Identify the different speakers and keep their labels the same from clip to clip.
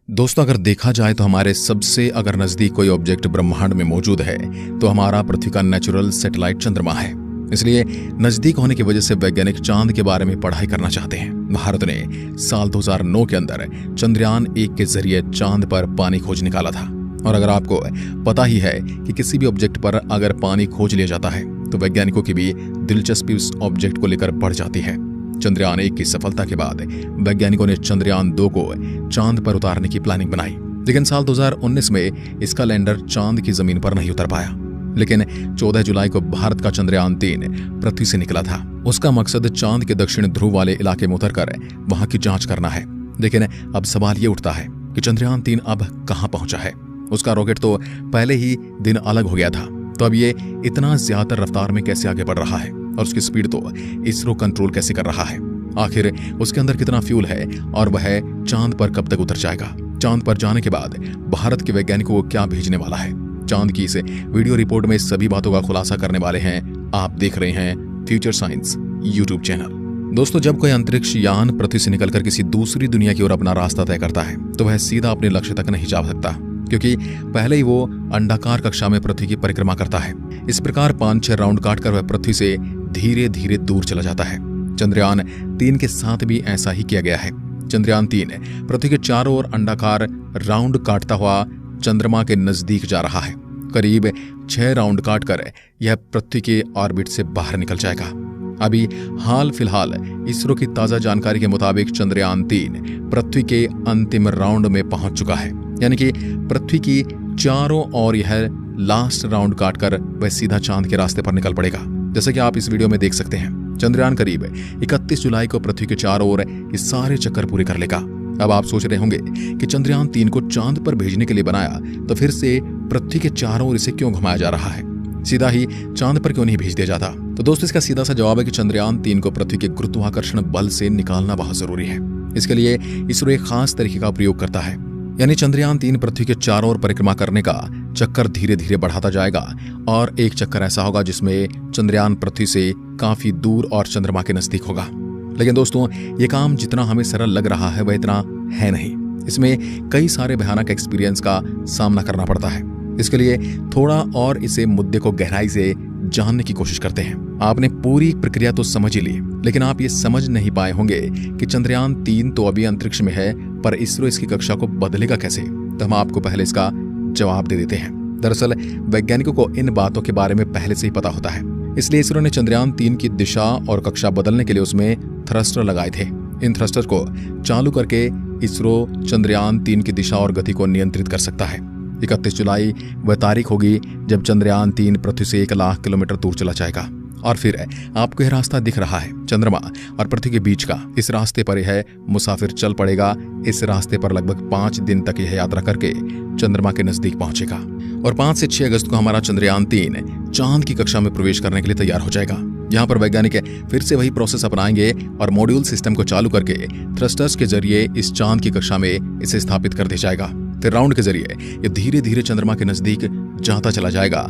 Speaker 1: दोस्तों, अगर देखा जाए तो हमारे सबसे अगर नजदीक कोई ऑब्जेक्ट ब्रह्मांड में मौजूद है तो हमारा पृथ्वी का नेचुरल सैटेलाइट चंद्रमा है। इसलिए नजदीक होने की वजह से वैज्ञानिक चांद के बारे में पढ़ाई करना चाहते हैं। भारत ने साल 2009 के अंदर चंद्रयान-1 के जरिए चांद पर पानी खोज निकाला था। और अगर आपको पता ही है कि किसी भी ऑब्जेक्ट पर अगर पानी खोज लिया जाता है तो वैज्ञानिकों की भी दिलचस्पी उस ऑब्जेक्ट को लेकर बढ़ जाती है। चंद्रयान-1 की सफलता के बाद वैज्ञानिकों ने चंद्रयान-2 को चांद पर उतारने की प्लानिंग बनाई, लेकिन साल 2019 में इसका लैंडर चांद की जमीन पर नहीं उतर पाया। लेकिन 14 जुलाई को भारत का चंद्रयान-3 पृथ्वी से निकला था। उसका मकसद चांद के दक्षिण ध्रुव वाले इलाके में उतरकर वहां की जांच करना है। लेकिन अब सवाल ये उठता है कि चंद्रयान-3 अब कहां पहुंचा है। उसका रॉकेट तो पहले ही दिन अलग हो गया था, तो अब ये इतना ज्यादा रफ्तार में कैसे आगे बढ़ रहा है और उसकी स्पीड तो इसरो कंट्रोल कैसे कर रहा है। आखिर उसके अंदर कितना फ्यूल है और वह चांद पर कब तक उतर जाएगा। चांद पर जाने के बाद भारत के वैज्ञानिकों को क्या भेजने वाला है। चांद की इस वीडियो रिपोर्ट में सभी बातों का खुलासा करने वाले हैं। आप देख रहे हैं फ्यूचर साइंस यूट्यूब चैनल। दोस्तों, जब कोई अंतरिक्ष यान पृथ्वी से निकलकर किसी दूसरी दुनिया की ओर अपना रास्ता तय करता है तो वह सीधा अपने लक्ष्य तक नहीं जा सकता, क्योंकि पहले ही वो अंडाकार कक्षा में पृथ्वी की परिक्रमा करता है। इस प्रकार 5-6 राउंड काटकर वह पृथ्वी से धीरे धीरे दूर चला जाता है। चंद्रयान-3 के साथ भी ऐसा ही किया गया है। चंद्रयान-3 पृथ्वी के चारों ओर अंडाकार राउंड काटता हुआ चंद्रमा के नजदीक जा रहा है। करीब 6 राउंड काटकर यह पृथ्वी के ऑर्बिट से बाहर निकल जाएगा। अभी हाल फिलहाल इसरो की ताजा जानकारी के मुताबिक चंद्रयान-3 पृथ्वी के अंतिम राउंड में पहुंच चुका है, यानी कि पृथ्वी की चारों ओर यह लास्ट राउंड काटकर वह सीधा चांद के रास्ते पर निकल पड़ेगा। जैसे कि आप इस वीडियो में देख सकते हैं, चंद्रयान करीब 31 जुलाई को पृथ्वी के चारों ओर ये सारे चक्कर पूरे कर लेगा। अब आप सोच रहे होंगे कि चंद्रयान-3 को चांद पर भेजने के लिए बनाया तो फिर से पृथ्वी के चारों ओर इसे क्यों घुमाया जा रहा है, सीधा ही चांद पर क्यों नहीं भेज दिया जाता। तो दोस्तों, इसका सीधा सा जवाब है कि चंद्रयान-3 को पृथ्वी के गुरुत्वाकर्षण बल से निकालना बहुत जरूरी है। इसके लिए इसरो एक खास तरीके का प्रयोग करता है, यानी चंद्रयान-3 पृथ्वी के चारों ओर परिक्रमा करने का चक्कर धीरे धीरे बढ़ाता जाएगा और एक चक्कर ऐसा होगा जिसमें चंद्रयान पृथ्वी से काफी दूर और चंद्रमा के नजदीक होगा। लेकिन दोस्तों, ये काम जितना हमें सरल लग रहा है वह इतना है नहीं। इसमें कई सारे भयानक एक्सपीरियंस का सामना करना पड़ता है। इसके लिए थोड़ा और इसे मुद्दे को गहराई से जानने की कोशिश करते हैं। आपने पूरी प्रक्रिया तो समझ ही ली, लेकिन आप ये समझ नहीं पाए होंगे कि चंद्रयान-3 तो अभी अंतरिक्ष में है, पर इसरो इसकी कक्षा को बदलेगा कैसे। तो हम आपको पहले इसका जवाब दे देते हैं। दरअसल वैज्ञानिकों को इन बातों के बारे में पहले से ही पता होता है, इसलिए इसरो ने चंद्रयान-3 की दिशा और कक्षा बदलने के लिए उसमें थ्रस्टर लगाए थे। इन थ्रस्टर को चालू करके इसरो चंद्रयान-3 की दिशा और गति को नियंत्रित कर सकता है। 31 जुलाई वह तारीख होगी जब चंद्रयान-3 पृथ्वी से 1 लाख किलोमीटर दूर चला जाएगा। और फिर आपको यह रास्ता दिख रहा है, चंद्रमा और पृथ्वी के बीच का। इस रास्ते पर यह मुसाफिर चल पड़ेगा। इस रास्ते पर लगभग 5 दिन तक यह यात्रा करके चंद्रमा के नजदीक पहुंचेगा और 5 से 6 अगस्त को हमारा चंद्रयान-3 चांद की कक्षा में प्रवेश करने के लिए तैयार हो जाएगा। यहाँ पर वैज्ञानिक फिर से वही प्रोसेस अपनाएंगे और मॉड्यूल सिस्टम को चालू करके थ्रस्टर्स के जरिए इस चांद की कक्षा में इसे स्थापित कर दिया जाएगा। फिर राउंड के जरिए ये धीरे धीरे चंद्रमा के नजदीक जाता चला जाएगा।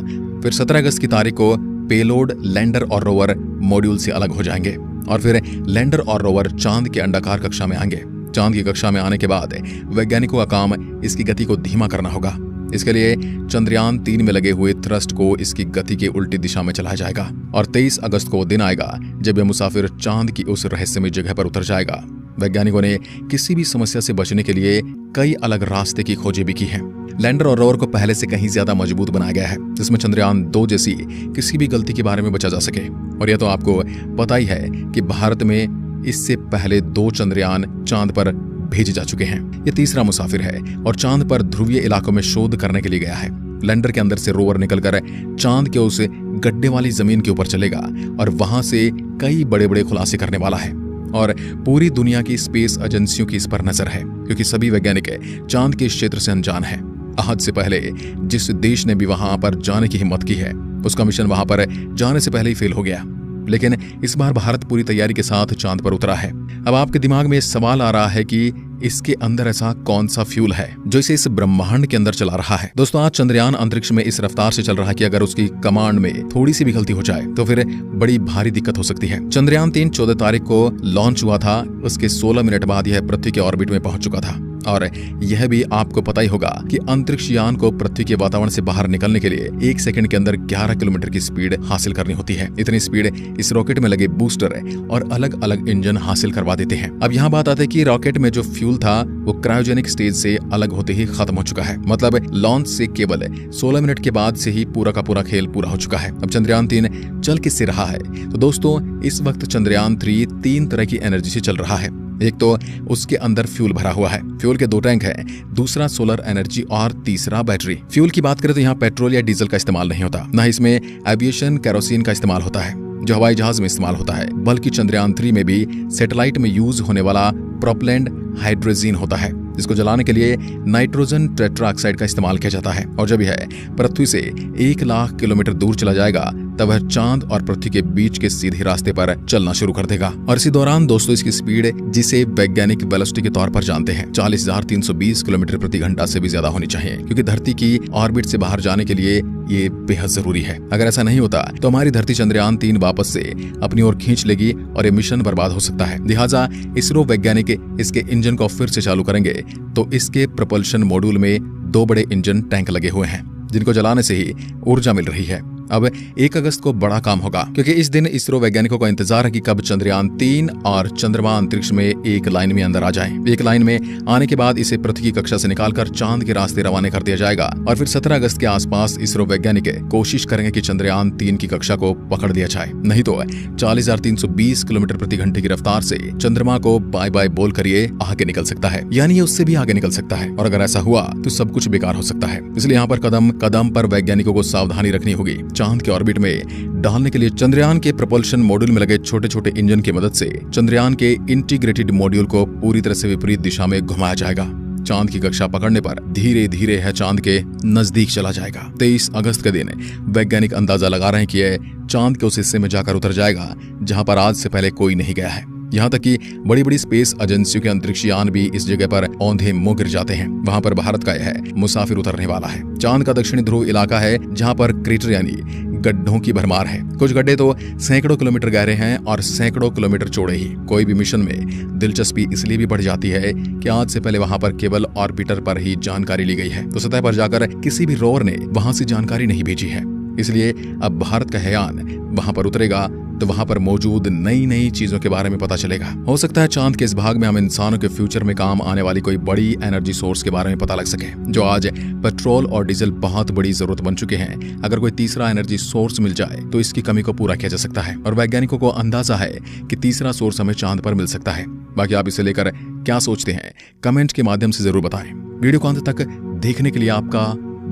Speaker 1: फिर 17 अगस्त की तारीख को पेलोड, लैंडर और रोवर मॉड्यूल से अलग हो जाएंगे और फिर लैंडर और रोवर चांद के अंडाकार कक्षा में आएंगे। चांद की कक्षा में आने के बाद वैज्ञानिकों का काम इसकी गति को धीमा करना होगा। इसके लिए चंद्रयान-3 में लगे हुए थ्रस्ट को इसकी गति के उल्टी दिशा में चलाया जाएगा और 23 अगस्त को वो दिन आएगा जब यह मुसाफिर चांद की उस रहस्यमय जगह पर उतर जाएगा। वैज्ञानिकों ने किसी भी समस्या से बचने के लिए कई अलग रास्ते की खोजें भी की हैं। लैंडर और रोवर को पहले से कहीं ज्यादा मजबूत बनाया गया है, जिसमें चंद्रयान-2 जैसी किसी भी गलती के बारे में बचा जा सके। और यह तो आपको पता ही है कि भारत में इससे पहले 2 चंद्रयान चांद पर भेजे जा चुके हैं। यह तीसरा मुसाफिर है और चांद पर ध्रुवीय इलाकों में शोध करने के लिए गया है। लैंडर के अंदर से रोवर निकलकर चांद के उस गड्ढे वाली जमीन के ऊपर चलेगा और वहां से कई बड़े बड़े खुलासे करने वाला है। और पूरी दुनिया की स्पेस एजेंसियों की इस पर नजर है, क्योंकि सभी वैज्ञानिक चांद के इस क्षेत्र से अनजान है। आज से पहले जिस देश ने भी वहां पर जाने की हिम्मत की है, उसका मिशन वहां पर जाने से पहले ही फेल हो गया। लेकिन इस बार भारत पूरी तैयारी के साथ चांद पर उतरा है। अब आपके दिमाग में सवाल आ रहा है कि इसके अंदर ऐसा कौन सा फ्यूल है जो इसे इस ब्रह्मांड के अंदर चला रहा है। दोस्तों, आज चंद्रयान अंतरिक्ष में इस रफ्तार से चल रहा है कि अगर उसकी कमांड में थोड़ी सी भी गलती हो जाए तो फिर बड़ी भारी दिक्कत हो सकती है। चंद्रयान-3 14 तारीख को लॉन्च हुआ था। उसके 16 मिनट बाद यह पृथ्वी के ऑर्बिट में पहुंच चुका था और यह भी आपको पता ही होगा कि अंतरिक्ष यान को पृथ्वी के वातावरण से बाहर निकलने के लिए 1 सेकंड के अंदर 11 किलोमीटर की स्पीड हासिल करनी होती है। इतनी स्पीड इस रॉकेट में लगे बूस्टर और अलग अलग इंजन हासिल करवा देते हैं। अब यहाँ बात आती है कि रॉकेट में जो फ्यूल था वो क्रायोजेनिक स्टेज से अलग होते ही खत्म हो चुका है। मतलब लॉन्च से केवल 16 मिनट के बाद से ही पूरा का पूरा खेल पूरा हो चुका है। अब चंद्रयान 3 चल किससे रहा है? तो दोस्तों, इस वक्त चंद्रयान 3 3 तरह की एनर्जी से चल रहा है। एक तो उसके अंदर फ्यूल भरा हुआ है, फ्यूल के 2 टैंक हैं, दूसरा सोलर एनर्जी और तीसरा बैटरी। फ्यूल की बात करें तो यहाँ पेट्रोल या डीजल का इस्तेमाल नहीं होता, न इसमें एविएशन केरोसिन का इस्तेमाल होता है जो हवाई जहाज में इस्तेमाल होता है, बल्कि चंद्रयान 3 में भी सैटेलाइट में यूज होने वाला प्रोपेलेंट हाइड्रोजन होता है, जिसको जलाने के लिए नाइट्रोजन टेट्राऑक्साइड का इस्तेमाल किया जाता है। और जब यह पृथ्वी से 1 लाख किलोमीटर दूर चला जाएगा तब वह चांद और पृथ्वी के बीच के सीधे रास्ते पर चलना शुरू कर देगा। और इसी दौरान दोस्तों इसकी स्पीड, जिसे वैज्ञानिक वेलोसिटी के तौर पर जानते हैं, 40,320 किलोमीटर प्रति घंटा से भी ज्यादा होनी चाहिए, क्योंकि धरती की ऑर्बिट से बाहर जाने के लिए ये बेहद जरूरी है। अगर ऐसा नहीं होता तो हमारी धरती चंद्रयान 3 वापस से अपनी ओर खींच लेगी और ये मिशन बर्बाद हो सकता है। लिहाजा इसरो वैज्ञानिक इसके इंजन को फिर से चालू करेंगे तो इसके प्रपल्शन मॉड्यूल में 2 बड़े इंजन टैंक लगे हुए हैं, जिनको जलाने से ही ऊर्जा मिल रही है। अब 1 अगस्त को बड़ा काम होगा, क्योंकि इस दिन इसरो वैज्ञानिकों का इंतजार है कि कब चंद्रयान 3 और चंद्रमा अंतरिक्ष में एक लाइन में अंदर आ जाएं। एक लाइन में आने के बाद इसे पृथ्वी की कक्षा से निकालकर चांद के रास्ते रवाना कर दिया जाएगा और फिर 17 अगस्त के आसपास इसरो वैज्ञानिक कोशिश करेंगे कि चंद्रयान 3 की कक्षा को पकड़ दिया जाए। नहीं तो 40,320 किलोमीटर प्रति घंटे की रफ्तार से चंद्रमा को बाय बाय बोल कर ये आगे निकल सकता है, यानी ये उससे भी आगे निकल सकता है। और अगर ऐसा हुआ तो सब कुछ बेकार हो सकता है। इसलिए यहाँ पर कदम कदम पर वैज्ञानिकों को सावधानी रखनी होगी। चांद के ऑर्बिट में डालने के लिए चंद्रयान के प्रपल्शन मॉड्यूल में लगे छोटे छोटे इंजन की मदद से चंद्रयान के इंटीग्रेटेड मॉड्यूल को पूरी तरह से विपरीत दिशा में घुमाया जाएगा। चांद की कक्षा पकड़ने पर धीरे धीरे यह चांद के नजदीक चला जाएगा। 23 अगस्त के दिन वैज्ञानिक अंदाजा लगा रहे हैं कि यह चांद के उस हिस्से में जाकर उतर जाएगा जहां पर आज से पहले कोई नहीं गया है। यहाँ तक कि बड़ी बड़ी स्पेस एजेंसियों के अंतरिक्ष यान भी इस जगह पर औंधे मुंह गिर जाते हैं। वहां पर भारत का यह मुसाफिर उतरने वाला है। चांद का दक्षिणी ध्रुव इलाका है जहां पर क्रेटर यानी गड्ढों की भरमार है। कुछ गड्ढे तो सैकड़ों किलोमीटर गहरे हैं और सैकड़ों किलोमीटर चौड़े ही। कोई भी मिशन में दिलचस्पी इसलिए भी बढ़ जाती है कि आज से पहले वहां पर केवल ऑर्बिटर पर ही जानकारी ली गई है, तो सतह पर जाकर किसी भी रोवर ने वहां से जानकारी नहीं भेजी है। इसलिए अब भारत का यान वहां पर उतरेगा तो वहां पर मौजूद नई नई चीजों के बारे में पता चलेगा। हो सकता है चांद के इस भाग में हम इंसानों के फ्यूचर में काम आने वाली कोई बड़ी एनर्जी सोर्स के बारे में पता लग सके, जो आज पेट्रोल और डीजल बहुत बड़ी जरूरत बन चुके हैं। अगर कोई तीसरा एनर्जी सोर्स मिल जाए तो इसकी कमी को पूरा किया जा सकता है और वैज्ञानिकों को अंदाजा है कि तीसरा सोर्स हमें चांद पर मिल सकता है। बाकी आप इसे लेकर क्या सोचते हैं, कमेंट के माध्यम से जरूर बताएं। वीडियो को अंत तक देखने के लिए आपका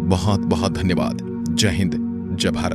Speaker 1: बहुत बहुत धन्यवाद। जय हिंद, जय भारत।